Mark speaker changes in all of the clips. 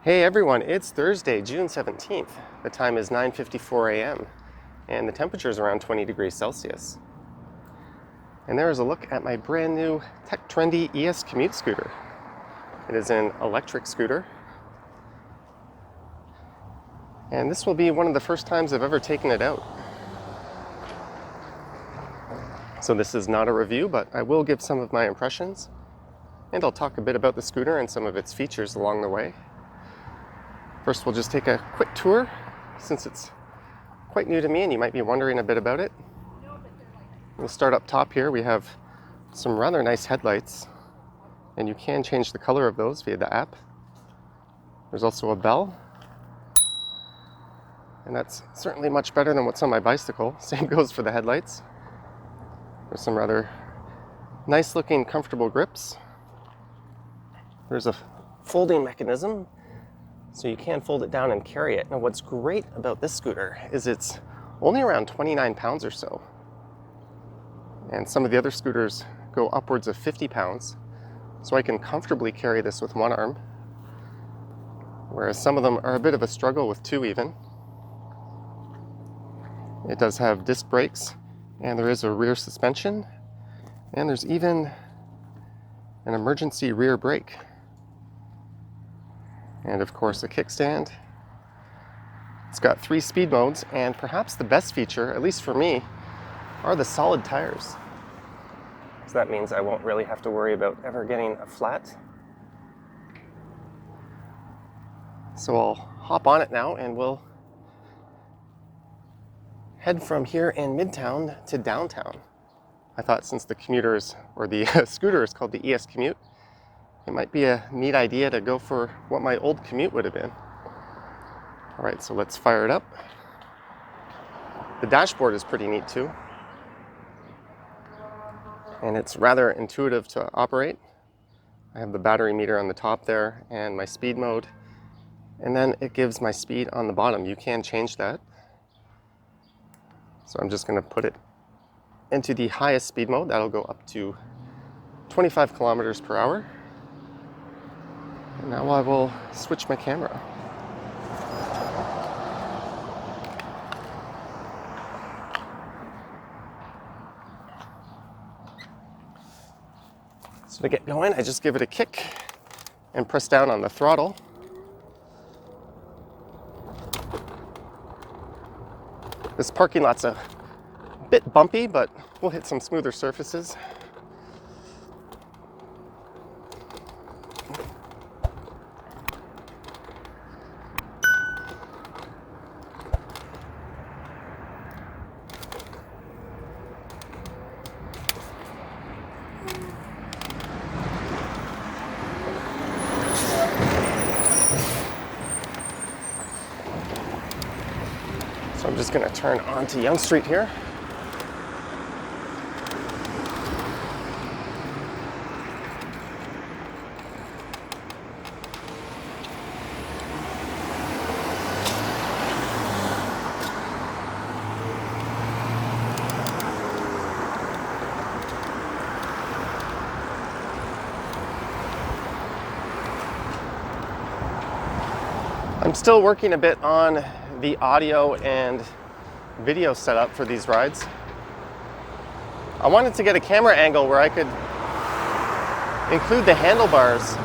Speaker 1: Hey everyone, it's Thursday, June 17th. The time is 9:54 a.m. and the temperature is around 20 degrees Celsius. And there is a look at my brand new TekTrendy ES Commute scooter. It is an electric scooter. And this will be one of the first times I've ever taken it out. So this is not a review, but I will give some of my impressions. And I'll talk a bit about the scooter and some of its features along the way. First, we'll just take a quick tour, since it's quite new to me and you might be wondering a bit about it. We'll start up top here. We have some rather nice headlights, and you can change the color of those via the app. There's also a bell, and that's certainly much better than what's on my bicycle. Same goes for the headlights. There's some rather nice looking comfortable grips. There's a folding mechanism, so you can fold it down and carry it. Now what's great about this scooter is it's only around 29 pounds or so. And some of the other scooters go upwards of 50 pounds. So I can comfortably carry this with one arm, whereas some of them are a bit of a struggle with two even. It does have disc brakes, and there is a rear suspension, and there's even an emergency rear brake. And of course a kickstand. It's got 3 speed modes, and perhaps the best feature, at least for me, are the solid tires. So that means I won't really have to worry about ever getting a flat. So I'll hop on it now and we'll head from here in Midtown to downtown. I thought since the scooter is called the ES Commute, it might be a neat idea to go for what my old commute would have been. All right, so let's fire it up. The dashboard is pretty neat too. And it's rather intuitive to operate. I have the battery meter on the top there and my speed mode. And then it gives my speed on the bottom. You can change that. So I'm just gonna put it into the highest speed mode. That'll go up to 25 kilometers per hour. And now I will switch my camera. So to get going, I just give it a kick and press down on the throttle. This parking lot's a bit bumpy, but we'll hit some smoother surfaces. So I'm just going to turn onto Yonge Street here. I'm still working a bit on the audio and video setup for these rides. I wanted to get a camera angle where I could include the handlebars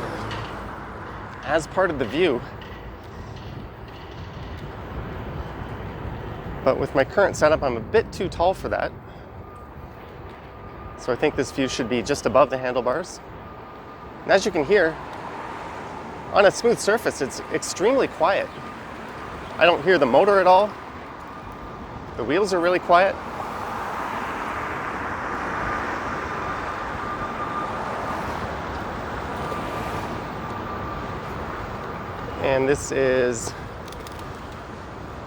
Speaker 1: as part of the view. But with my current setup, I'm a bit too tall for that. So I think this view should be just above the handlebars. And as you can hear, on a smooth surface, it's extremely quiet. I don't hear the motor at all. The wheels are really quiet. And this is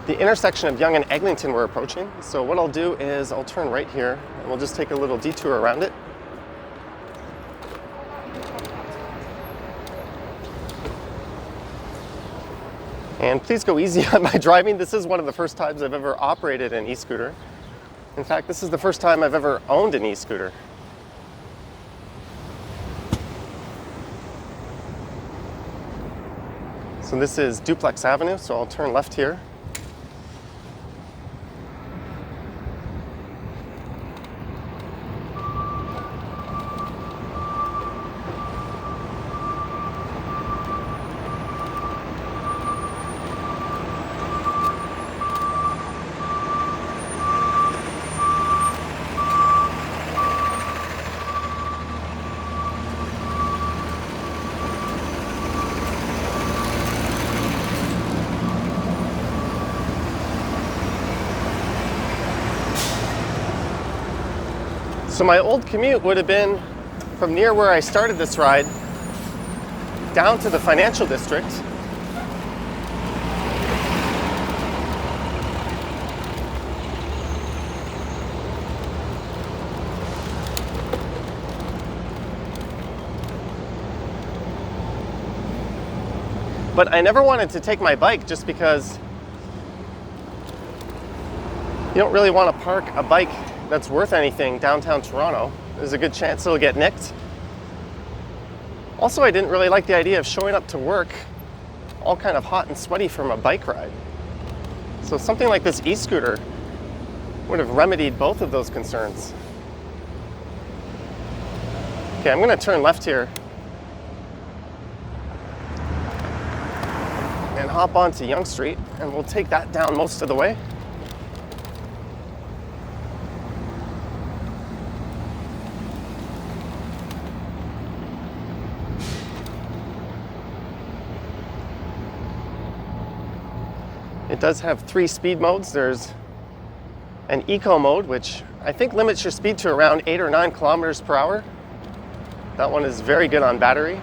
Speaker 1: the intersection of Yonge and Eglinton we're approaching. So what I'll do is I'll turn right here and we'll just take a little detour around it. And please go easy on my driving. This is one of the first times I've ever operated an e-scooter. In fact, this is the first time I've ever owned an e-scooter. So this is Duplex Avenue, so I'll turn left here. So my old commute would have been from near where I started this ride down to the financial district. But I never wanted to take my bike just because you don't really want to park a bike that's worth anything downtown Toronto. There's a good chance it'll get nicked. Also, I didn't really like the idea of showing up to work all kind of hot and sweaty from a bike ride. So something like this e-scooter would have remedied both of those concerns. Okay, I'm gonna turn left here and hop onto Yonge Street, and we'll take that down most of the way. It does have 3 speed modes. There's an eco mode, which I think limits your speed to around 8 or 9 kilometers per hour. That one is very good on battery.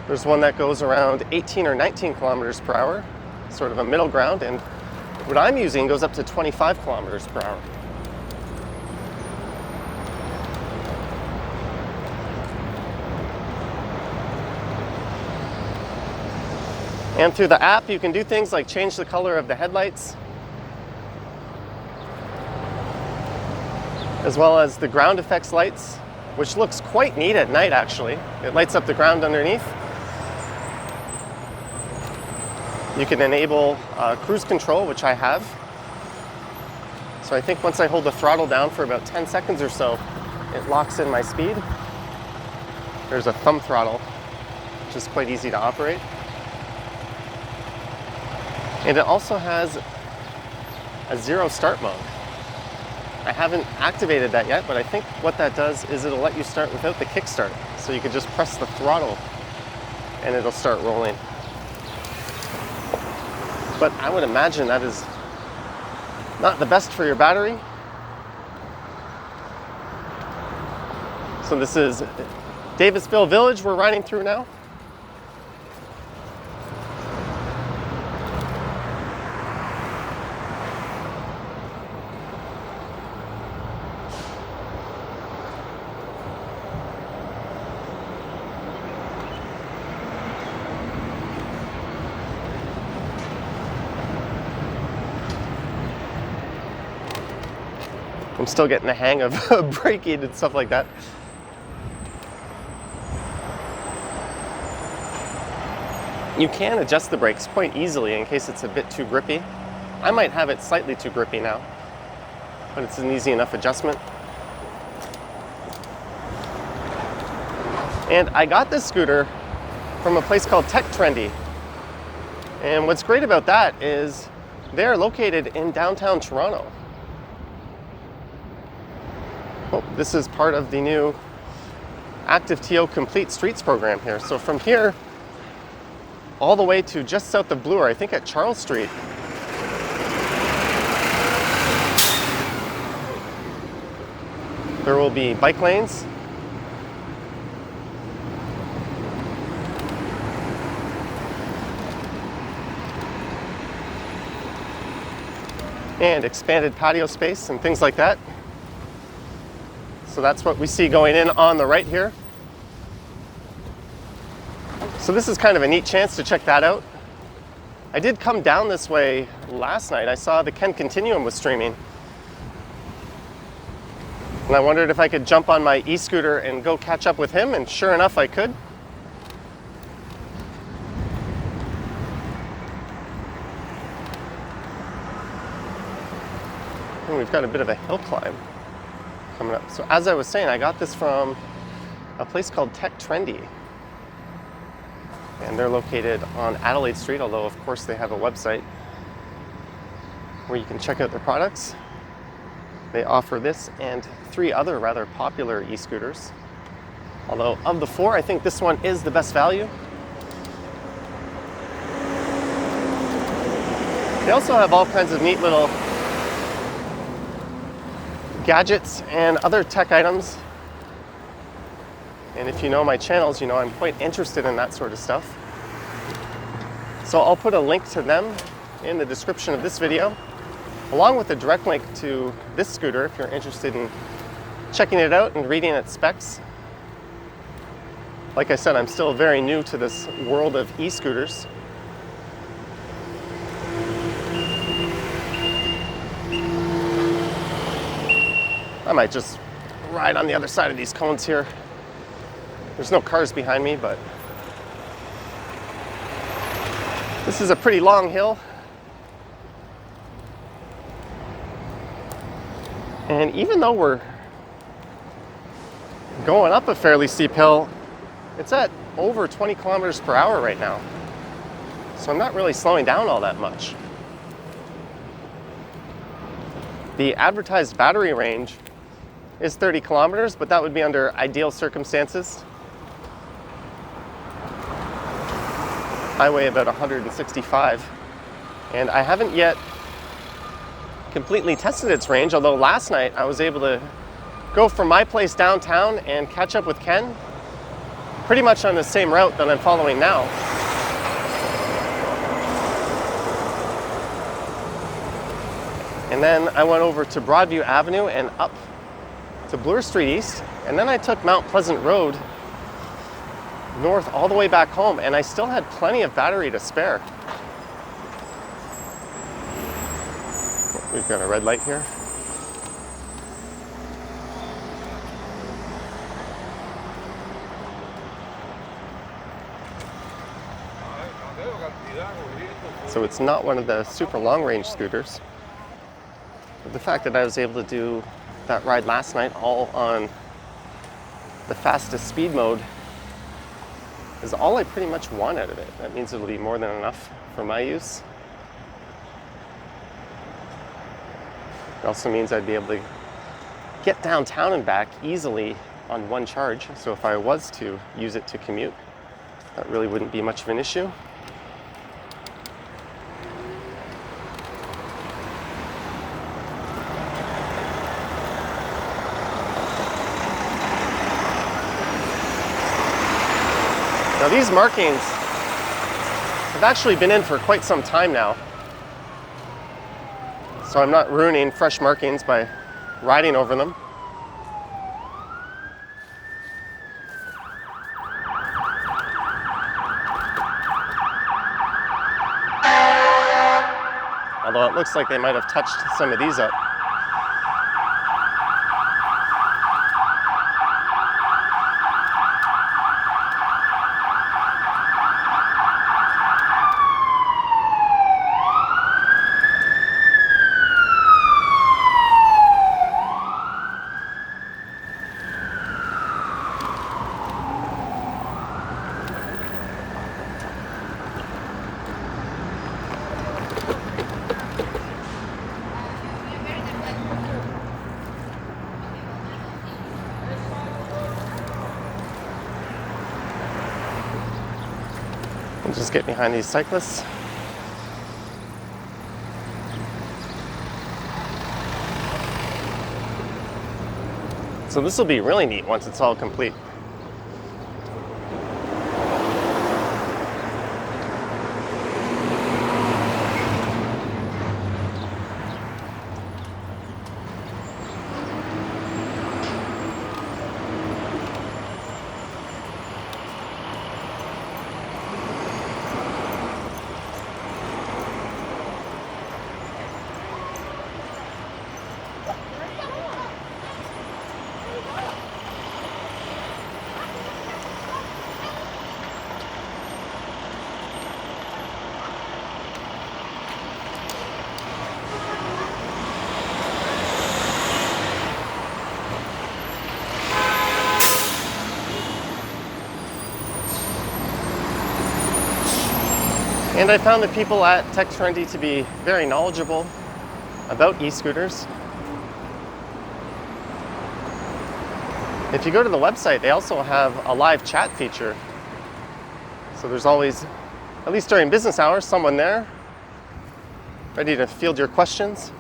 Speaker 1: There's one that goes around 18 or 19 kilometers per hour, sort of a middle ground, and what I'm using goes up to 25 kilometers per hour. And through the app, you can do things like change the color of the headlights, as well as the ground effects lights, which looks quite neat at night, actually. It lights up the ground underneath. You can enable cruise control, which I have. So I think once I hold the throttle down for about 10 seconds or so, it locks in my speed. There's a thumb throttle, which is quite easy to operate. And it also has a 0 start mode. I haven't activated that yet, but I think what that does is it'll let you start without the kickstart. So you can just press the throttle and it'll start rolling. But I would imagine that is not the best for your battery. So this is Davisville Village we're riding through now. I'm still getting the hang of braking and stuff like that. You can adjust the brakes quite easily in case it's a bit too grippy. I might have it slightly too grippy now, but it's an easy enough adjustment. And I got this scooter from a place called TekTrendy. And what's great about that is they're located in downtown Toronto. Oh, this is part of the new Active TO Complete Streets program here. So from here all the way to just south of Bloor, I think at Charles Street, there will be bike lanes. And expanded patio space and things like that. So that's what we see going in on the right here. So this is kind of a neat chance to check that out. I did come down this way last night. I saw the Ken Continuum was streaming. And I wondered if I could jump on my e-scooter and go catch up with him, and sure enough, I could. we've got a bit of a hill climb coming up. So as I was saying, I got this from a place called TekTrendy. And they're located on Adelaide Street, although of course they have a website where you can check out their products. They offer this and 3 other rather popular e-scooters. Although of the 4, I think this one is the best value. They also have all kinds of neat little gadgets and other tech items. And if you know my channels, you know I'm quite interested in that sort of stuff. So I'll put a link to them in the description of this video, along with a direct link to this scooter if you're interested in checking it out and reading its specs. Like I said, I'm still very new to this world of e-scooters. I might just ride on the other side of these cones here. There's no cars behind me, but this is a pretty long hill. And even though we're going up a fairly steep hill, it's at over 20 kilometers per hour right now. So I'm not really slowing down all that much. The advertised battery range is 30 kilometers, but that would be under ideal circumstances. I weigh about 165, and I haven't yet completely tested its range, although last night I was able to go from my place downtown and catch up with Ken pretty much on the same route that I'm following now. And then I went over to Broadview Avenue and up to Bloor Street East, and then I took Mount Pleasant Road north all the way back home, and I still had plenty of battery to spare. We've got a red light here. So it's not one of the super long-range scooters. But the fact that I was able to do that ride last night all on the fastest speed mode is all I pretty much want out of it. That means it'll be more than enough for my use. It also means I'd be able to get downtown and back easily on one charge. So if I was to use it to commute, that really wouldn't be much of an issue. Now these markings have actually been in for quite some time now, so I'm not ruining fresh markings by riding over them. Although it looks like they might have touched some of these up. And just get behind these cyclists. So this will be really neat once it's all complete. And I found the people at TekTrendy to be very knowledgeable about e-scooters. If you go to the website, they also have a live chat feature. So there's always, at least during business hours, someone there ready to field your questions.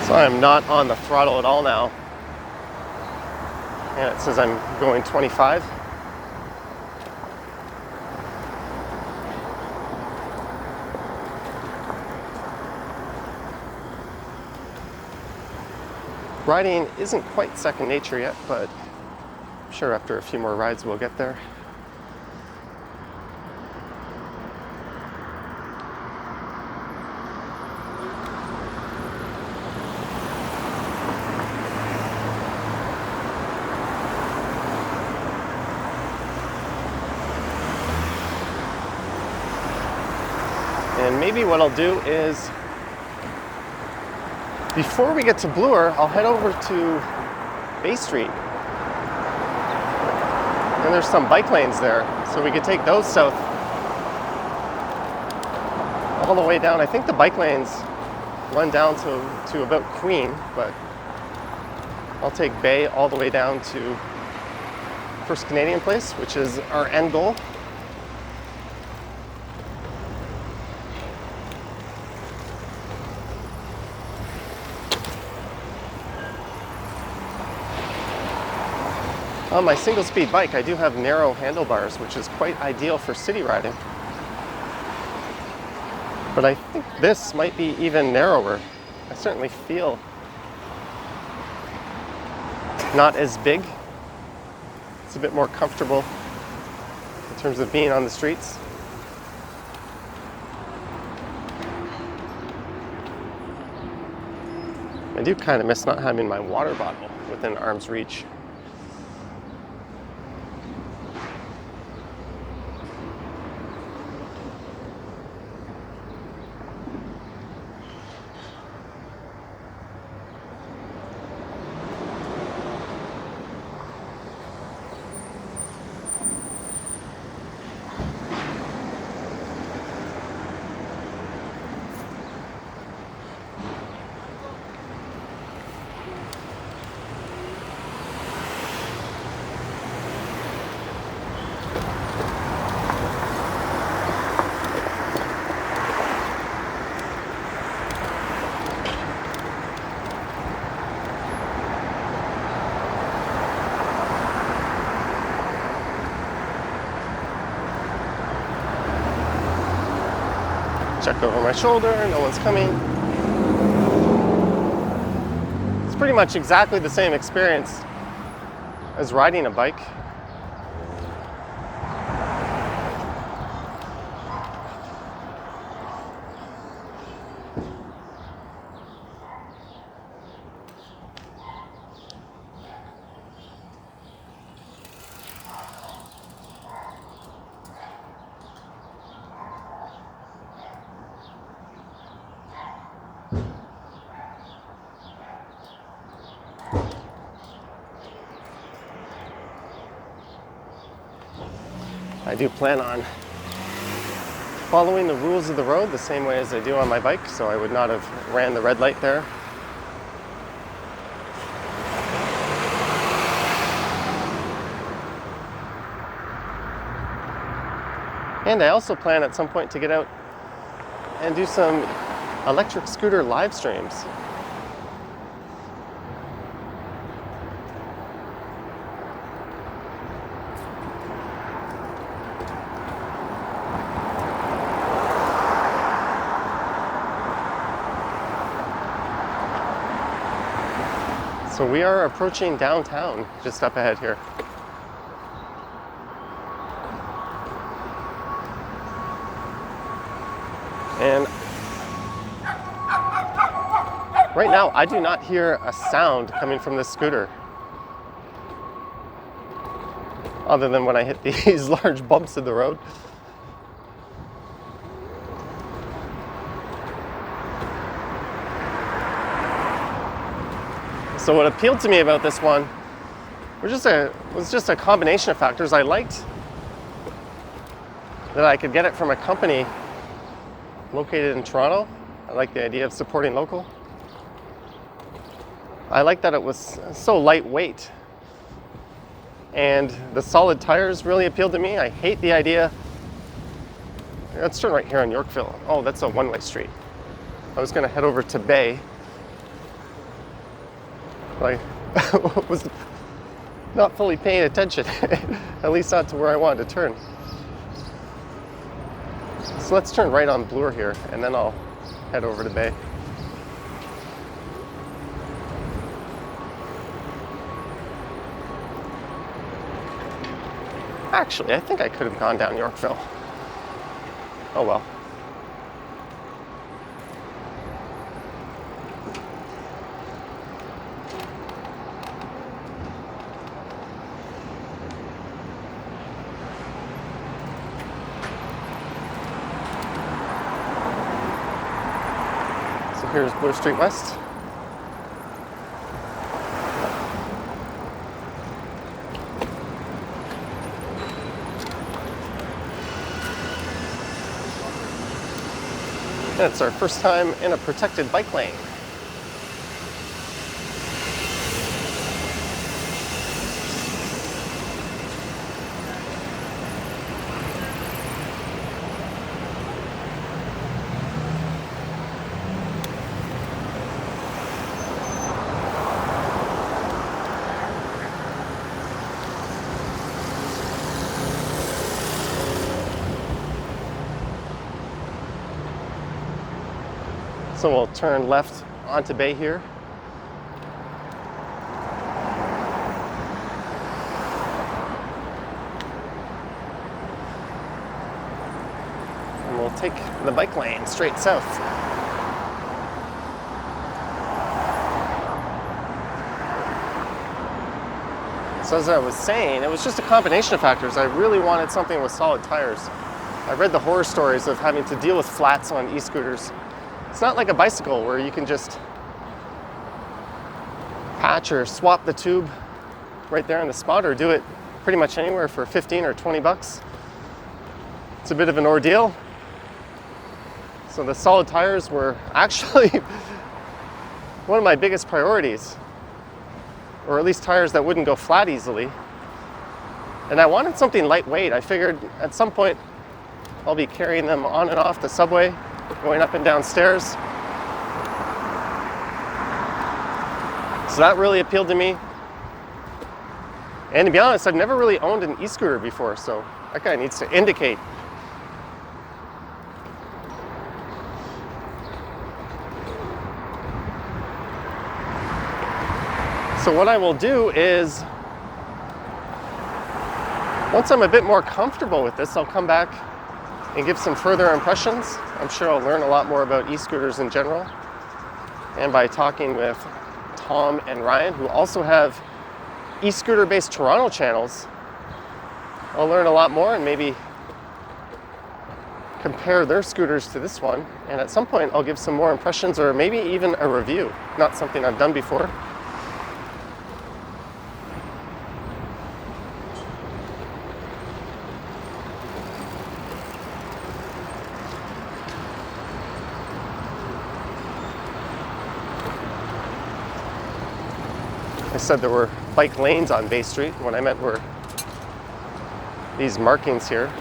Speaker 1: So I'm not on the throttle at all now. And it says I'm going 25. Riding isn't quite second nature yet, but I'm sure after a few more rides we'll get there. And maybe what I'll do is, before we get to Bloor, I'll head over to Bay Street. And there's some bike lanes there, so we could take those south all the way down. I think the bike lanes run down to about Queen, but I'll take Bay all the way down to First Canadian Place, which is our end goal. On my single-speed bike, I do have narrow handlebars, which is quite ideal for city riding. But I think this might be even narrower. I certainly feel not as big. It's a bit more comfortable in terms of being on the streets. I do kind of miss not having my water bottle within arm's reach. Check over my shoulder, no one's coming. It's pretty much exactly the same experience as riding a bike. I do plan on following the rules of the road the same way as I do on my bike, so I would not have ran the red light there. And I also plan at some point to get out and do some electric scooter live streams. So we are approaching downtown just up ahead here. And right now I do not hear a sound coming from this scooter, other than when I hit these large bumps in the road. So what appealed to me about this one was just a combination of factors. I liked that I could get it from a company located in Toronto. I like the idea of supporting local. I like that it was so lightweight. And the solid tires really appealed to me. I hate the idea. Let's turn right here on Yorkville. Oh, that's a one-way street. I was gonna head over to Bay. I was not fully paying attention, at least not to where I wanted to turn. So let's turn right on Bloor here, and then I'll head over to Bay. Actually, I think I could have gone down Yorkville. Oh well. Here's Bloor Street West. And it's our first time in a protected bike lane. So we'll turn left onto Bay here. And we'll take the bike lane straight south. So as I was saying, it was just a combination of factors. I really wanted something with solid tires. I read the horror stories of having to deal with flats on e-scooters. It's not like a bicycle where you can just patch or swap the tube right there on the spot, or do it pretty much anywhere for 15 or 20 bucks. It's a bit of an ordeal. So the solid tires were actually one of my biggest priorities, or at least tires that wouldn't go flat easily. And I wanted something lightweight. I figured at some point I'll be carrying them on and off the subway, going up and down stairs. So that really appealed to me. And to be honest, I've never really owned an e-scooter before, so that guy needs to indicate. So what I will do is, once I'm a bit more comfortable with this, I'll come back and give some further impressions. I'm sure I'll learn a lot more about e-scooters in general. And by talking with Tom and Ryan, who also have e-scooter based Toronto channels, I'll learn a lot more and maybe compare their scooters to this one. And at some point I'll give some more impressions, or maybe even a review. Not something I've done before. I said there were bike lanes on Bay Street. What I meant were these markings here.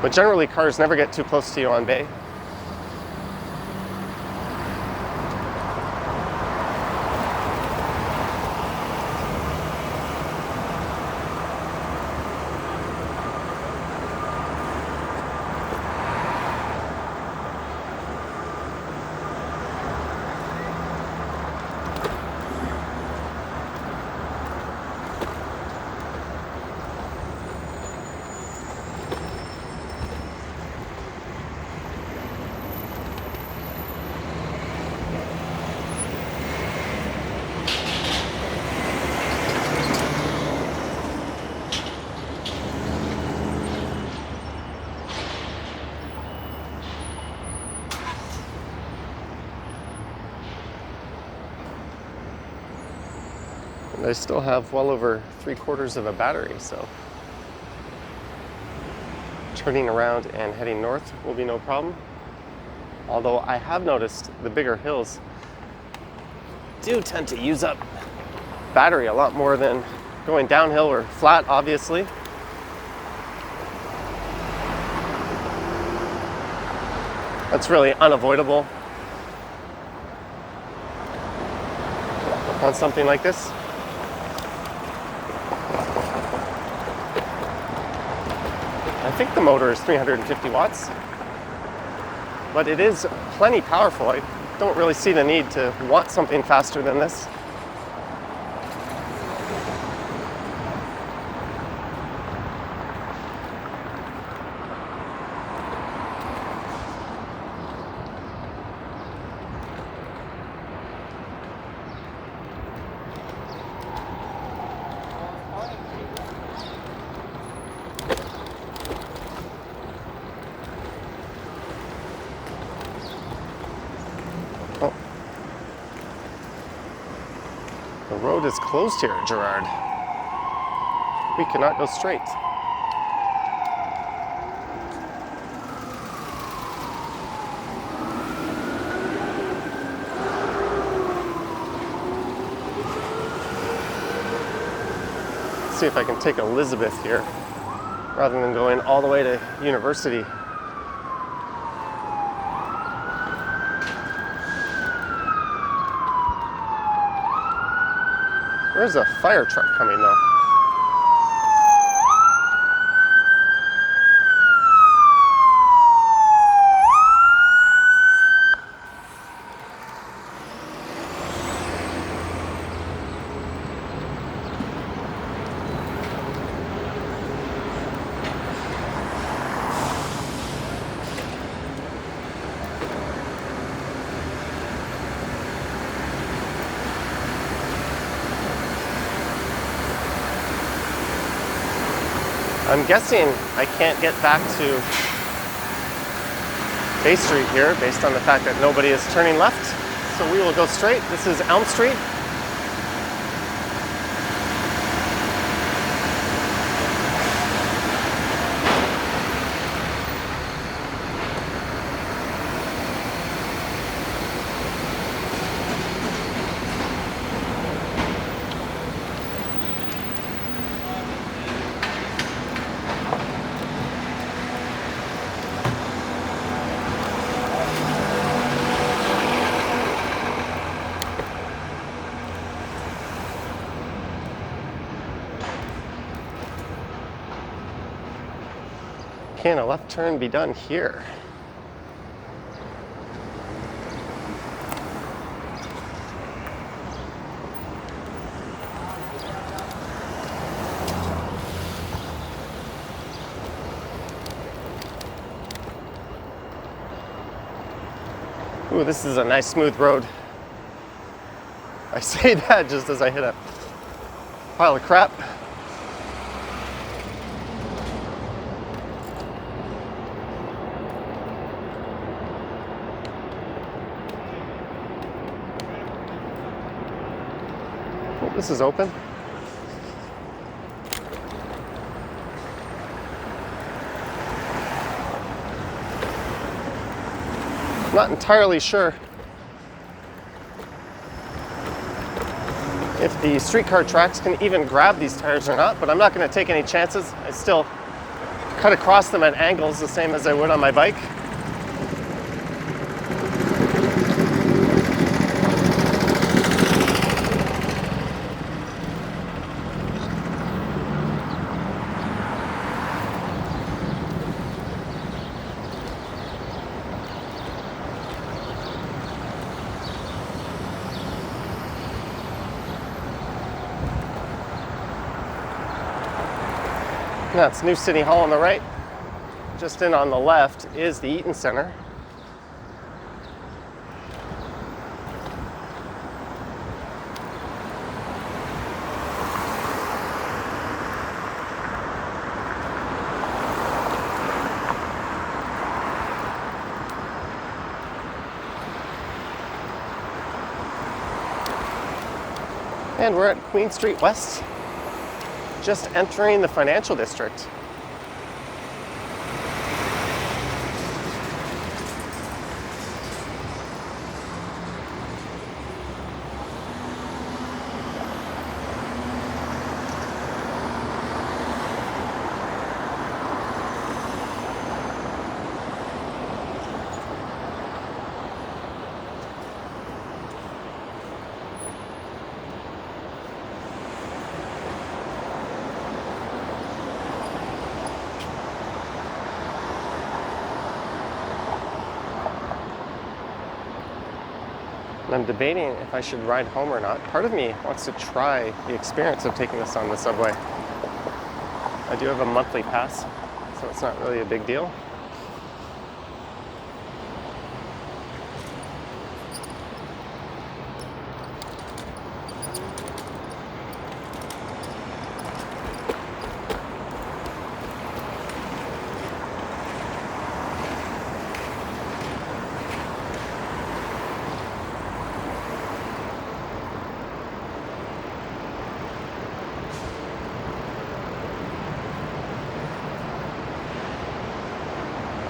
Speaker 1: But generally cars never get too close to you on Bay. And I still have well over 3/4 of a battery, so turning around and heading north will be no problem. Although I have noticed the bigger hills do tend to use up battery a lot more than going downhill or flat, obviously. That's really unavoidable on something like this. I think the motor is 350 watts, but it is plenty powerful. I don't really see the need to want something faster than this. Oh. The road is closed here, Gerard. We cannot go straight. Let's see if I can take Elizabeth here rather than going all the way to University. There's a fire truck coming though. I'm guessing I can't get back to Bay Street here based on the fact that nobody is turning left. So we will go straight. This is Elm Street. Can a left turn be done here? Ooh, this is a nice smooth road. I say that just as I hit a pile of crap. This is open. I'm not entirely sure if the streetcar tracks can even grab these tires or not, but I'm not going to take any chances. I still cut across them at angles the same as I would on my bike. That's New City Hall on the right. Just in on the left is the Eaton Center. And we're at Queen Street West, just entering the financial district. And I'm debating if I should ride home or not. Part of me wants to try the experience of taking this on the subway. I do have a monthly pass, so it's not really a big deal.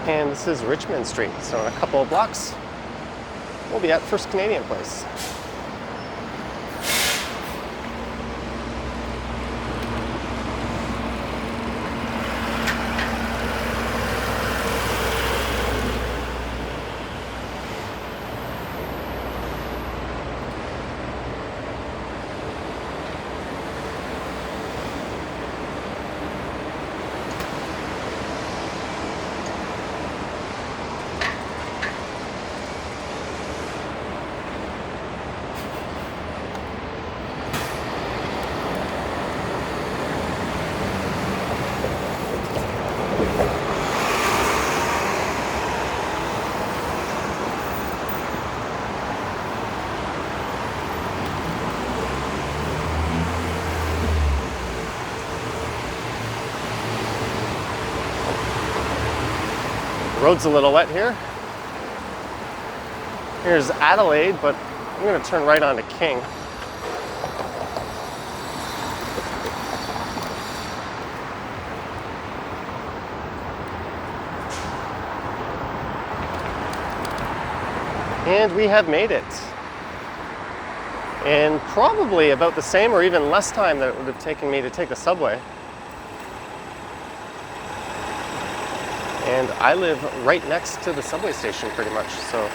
Speaker 1: And this is Richmond Street, so in a couple of blocks, we'll be at First Canadian Place. The road's a little wet here. Here's Adelaide, but I'm going to turn right onto King. And we have made it. In probably about the same or even less time that it would have taken me to take the subway. And I live right next to the subway station pretty much, so if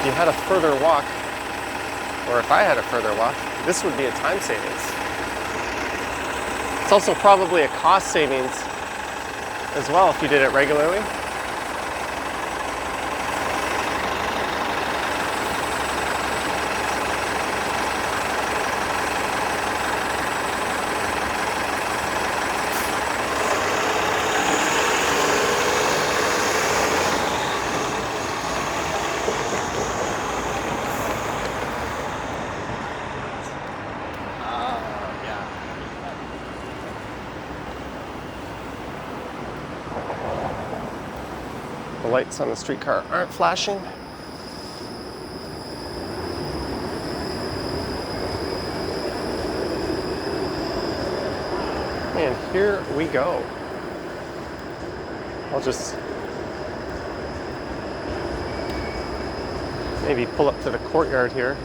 Speaker 1: you had a further walk, or if I had a further walk, this would be a time savings. It's also probably a cost savings as well if you did it regularly. The lights on the streetcar aren't flashing. And here we go. I'll just maybe pull up to the courtyard here.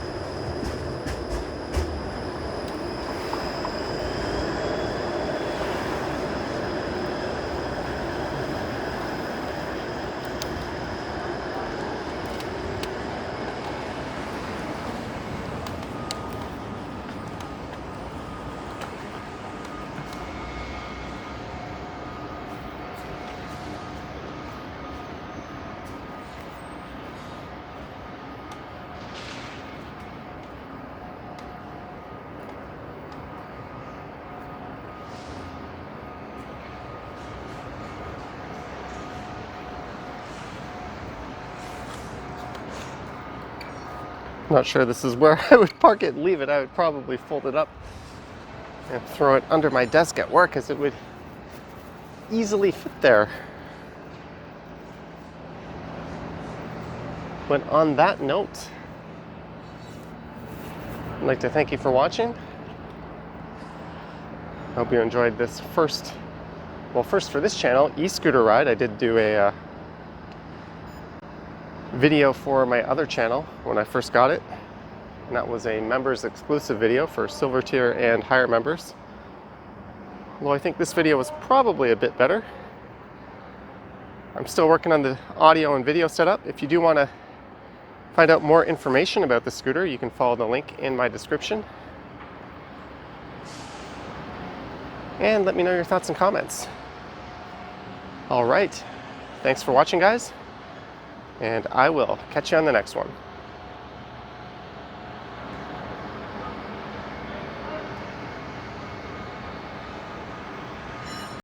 Speaker 1: Not sure this is where I would park it and leave it. I would probably fold it up and throw it under my desk at work, as it would easily fit there. But on that note, I'd like to thank you for watching. Hope you enjoyed this first for this channel, e-scooter ride. I did do a video for my other channel when I first got it, and that was a members exclusive video for silver tier and higher members. Although I think this video was probably a bit better. I'm still working on the audio and video setup. If you do want to find out more information about the scooter, you can follow the link in my description. And let me know your thoughts and comments. All right, thanks for watching, guys, and I will catch you on the next one.